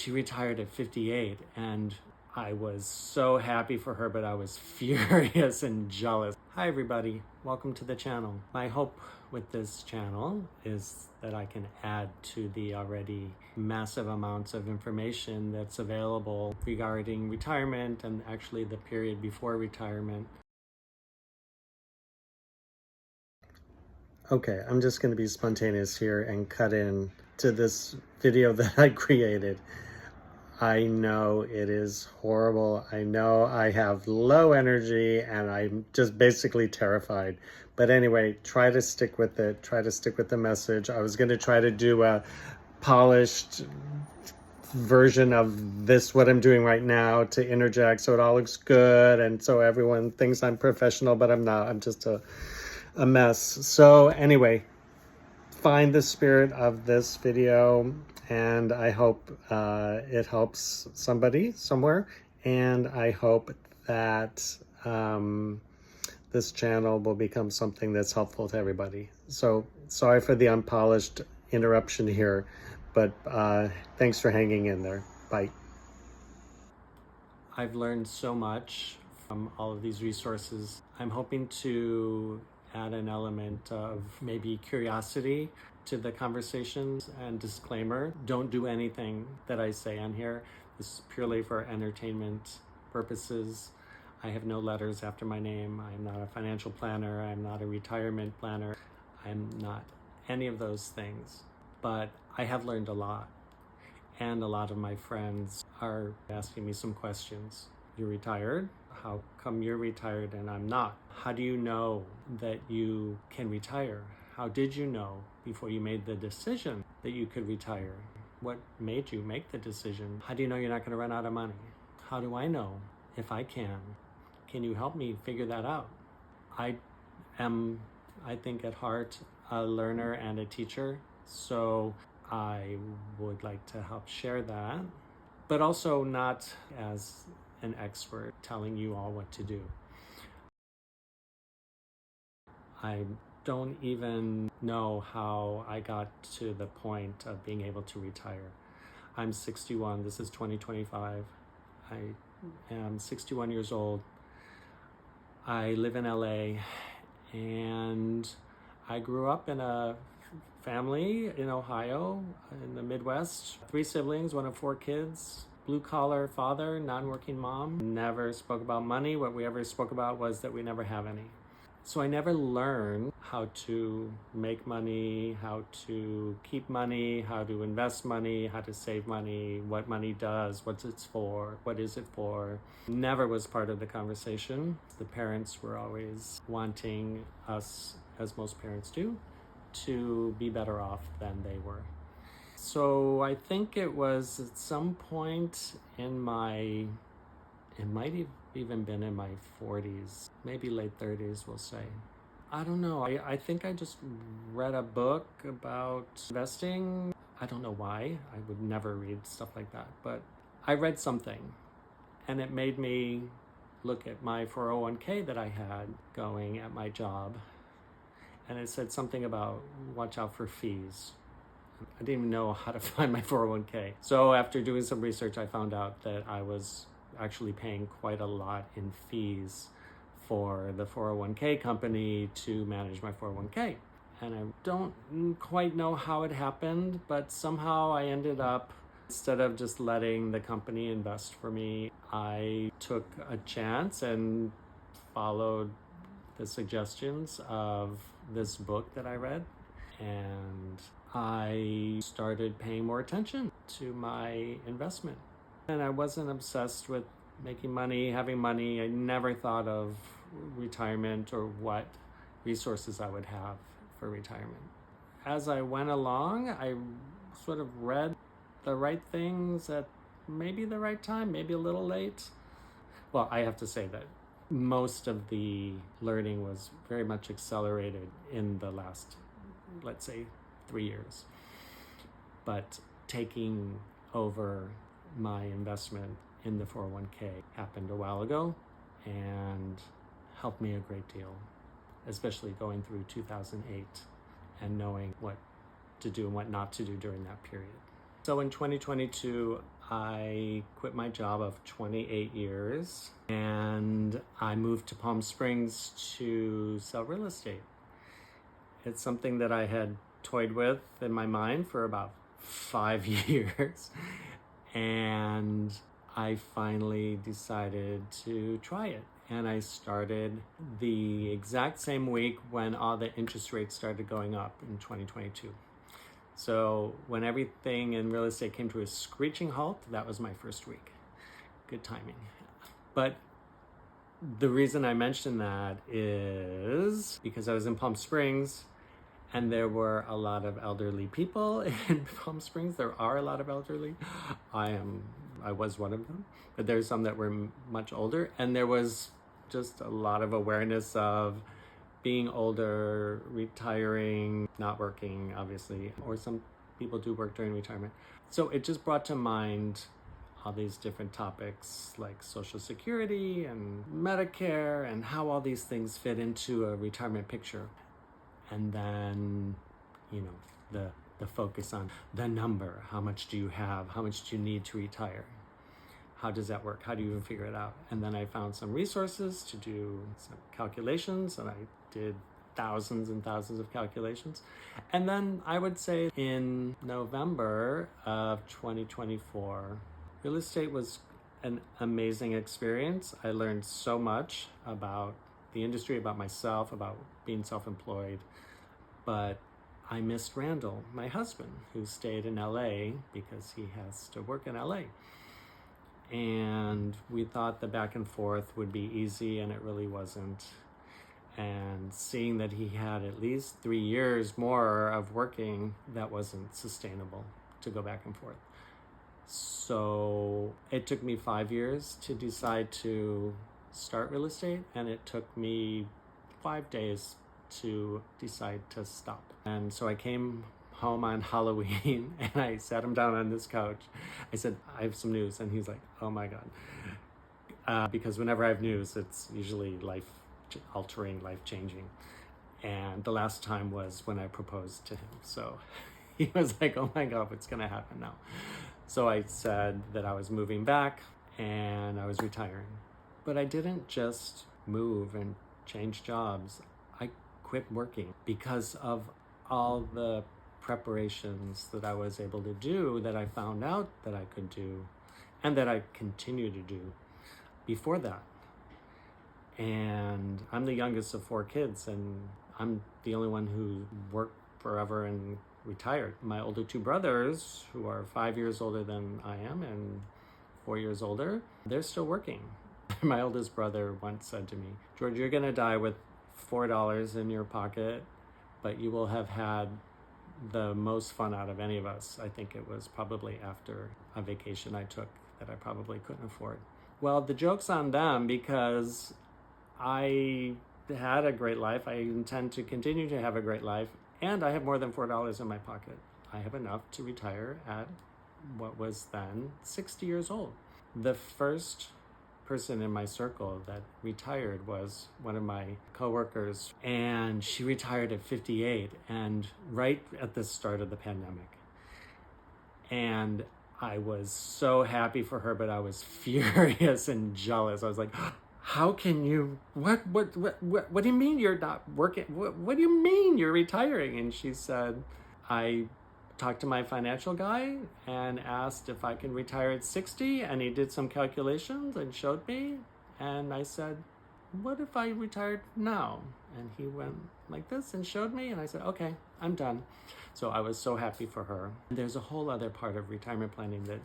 she retired at 58, and I was so happy for her, but I was furious and jealous. Hi everybody, welcome to the channel. My hope with this channel is that I can add to the already massive amounts of information that's available regarding retirement and actually the period before retirement. Okay, I'm just going to be spontaneous here and cut in to this video that I created. I know it is horrible. I know I have low energy and I'm just basically terrified. But anyway, try to stick with it. Try to stick with the message. I was going to try to do a polished version of this, what I'm doing right now, to interject so it all looks good and so everyone thinks I'm professional, but I'm not. I'm just a mess. So anyway, find the spirit of this video, and I hope it helps somebody somewhere, and I hope that this channel will become something that's helpful to everybody. So sorry for the unpolished interruption here, but thanks for hanging in there. Bye. I've learned so much from all of these resources. I'm hoping to add an element of maybe curiosity to the conversations, and disclaimer, don't do anything that I say on here. This is purely for entertainment purposes. I have no letters after my name. I'm not a financial planner. I'm not a retirement planner. I'm not any of those things, but I have learned a lot. And a lot of my friends are asking me some questions. You're retired? How come you're retired and I'm not? How do you know that you can retire? How did you know before you made the decision that you could retire? What made you make the decision? How do you know you're not going to run out of money? How do I know if I can? Can you help me figure that out? I am, I think at heart, a learner and a teacher. So I would like to help share that, but also not as an expert telling you all what to do. I don't even know how I got to the point of being able to retire. I'm 61, this is 2025. I am 61 years old. I live in LA, and I grew up in a family in Ohio, in the Midwest. 3 siblings, one of 4 kids, blue-collar father, non-working mom. Never spoke about money. What we ever spoke about was that we never have any. So I never learned how to make money, how to keep money, how to invest money, how to save money, what money does, what it's for, what is it for. Never was part of the conversation. The parents were always wanting us, as most parents do, to be better off than they were. So I think it was at some point in my, it might have even been in my 40s, maybe late 30s, we'll say. I don't know. I think I just read a book about investing. I don't know why. I would never read stuff like that, but I read something and it made me look at my 401k that I had going at my job. And it said something about watch out for fees. I didn't even know how to find my 401k. So after doing some research, I found out that I was actually paying quite a lot in fees for the 401k company to manage my 401k. And I don't quite know how it happened, but somehow I ended up, instead of just letting the company invest for me, I took a chance and followed the suggestions of this book that I read, and I started paying more attention to my investment. And I wasn't obsessed with making money, having money. I never thought of retirement or what resources I would have for retirement. As I went along, I sort of read the right things at maybe the right time, maybe a little late. Well, I have to say that most of the learning was very much accelerated in the last, let's say, 3 years. But taking over my investment in the 401k happened a while ago and helped me a great deal, especially going through 2008 and knowing what to do and what not to do during that period. So in 2022, I quit my job of 28 years and I moved to Palm Springs to sell real estate. It's something that I had toyed with in my mind for about 5 years, and I finally decided to try it. And I started the exact same week when all the interest rates started going up in 2022. So when everything in real estate came to a screeching halt, that was my first week. Good timing. But the reason I mention that is because I was in Palm Springs and there were a lot of elderly people in Palm Springs. There are a lot of elderly. I was one of them, but there's some that were much older, and there was just a lot of awareness of being older, retiring, not working, obviously, or some people do work during retirement. So it just brought to mind all these different topics like Social Security and Medicare and how all these things fit into a retirement picture. And then, the focus on the number. How much do you have? How much do you need to retire? How does that work? How do you even figure it out? And then I found some resources to do some calculations, and I did thousands and thousands of calculations. And then I would say in November of 2024, real estate was an amazing experience. I learned so much about the industry, about myself, about being self-employed. But I missed Randall, my husband, who stayed in LA because he has to work in LA. And we thought the back and forth would be easy, and it really wasn't. And seeing that he had at least 3 years more of working, that wasn't sustainable to go back and forth. So it took me 5 years to decide to start real estate, and it took me 5 days to decide to stop. And so I came home on Halloween and I sat him down on this couch. I said, I have some news. And he's like, oh my God. Because whenever I have news, it's usually life-altering, life-changing. And the last time was when I proposed to him. So he was like, oh my God, what's gonna happen now? So I said that I was moving back and I was retiring. But I didn't just move and change jobs. I quit working because of all the preparations that I was able to do, that I found out that I could do, and that I continue to do before that. And I'm the youngest of 4 kids, and I'm the only one who worked forever and retired. My older 2 brothers, who are 5 years older than I am and 4 years older, they're still working. My oldest brother once said to me, George, you're gonna die with $4 in your pocket, but you will have had the most fun out of any of us. I think it was probably after a vacation I took that I probably couldn't afford. Well, the joke's on them because I had a great life. I intend to continue to have a great life, and I have more than $4 in my pocket. I have enough to retire at what was then 60 years old. The first person in my circle that retired was one of my coworkers, and she retired at 58, and right at the start of the pandemic. And I was so happy for her, but I was furious and jealous. I was like, how can you, what do you mean you're not working? What do you mean you're retiring? And she said, I talked to my financial guy and asked if I can retire at 60, and he did some calculations and showed me, and I said, what if I retired now? And he went like this and showed me, and I said, okay, I'm done. So I was so happy for her. There's a whole other part of retirement planning that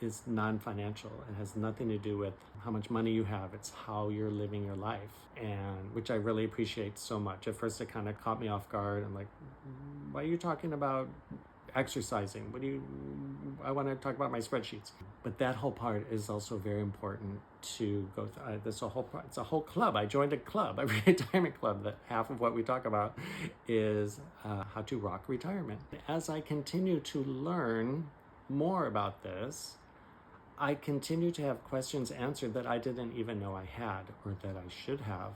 is non-financial. It has nothing to do with how much money you have. It's how you're living your life, and which I really appreciate so much. At first it kind of caught me off guard. I'm like, why are you talking about exercising? I want to talk about my spreadsheets. But that whole part is also very important to go through. It's a whole club. I joined a club, a retirement club, that half of what we talk about is how to rock retirement. As I continue to learn more about this, I continue to have questions answered that I didn't even know I had or that I should have.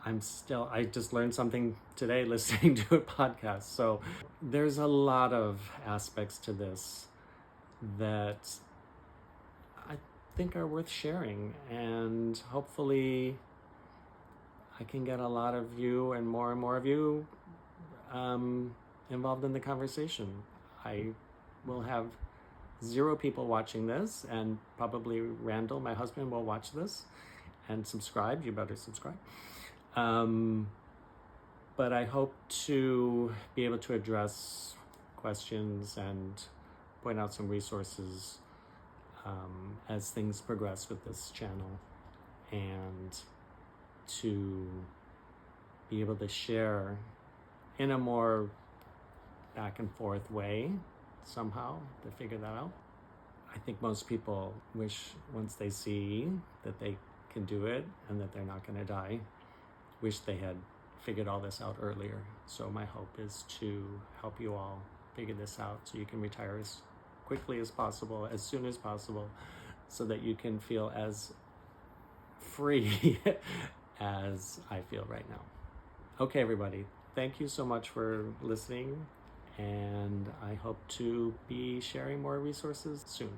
I just learned something today listening to a podcast. So there's a lot of aspects to this that think are worth sharing, and hopefully I can get a lot of you and more of you involved in the conversation. I will have 0 people watching this, and probably Randall, my husband, will watch this and subscribe. You better subscribe. But I hope to be able to address questions and point out some resources as things progress with this channel, and to be able to share in a more back and forth way somehow to figure that out. I think most people wish, once they see that they can do it and that they're not going to die, wish they had figured all this out earlier. So my hope is to help you all figure this out so you can retire as quickly as possible, as soon as possible, so that you can feel as free as I feel right now. Okay, everybody, thank you so much for listening, and I hope to be sharing more resources soon.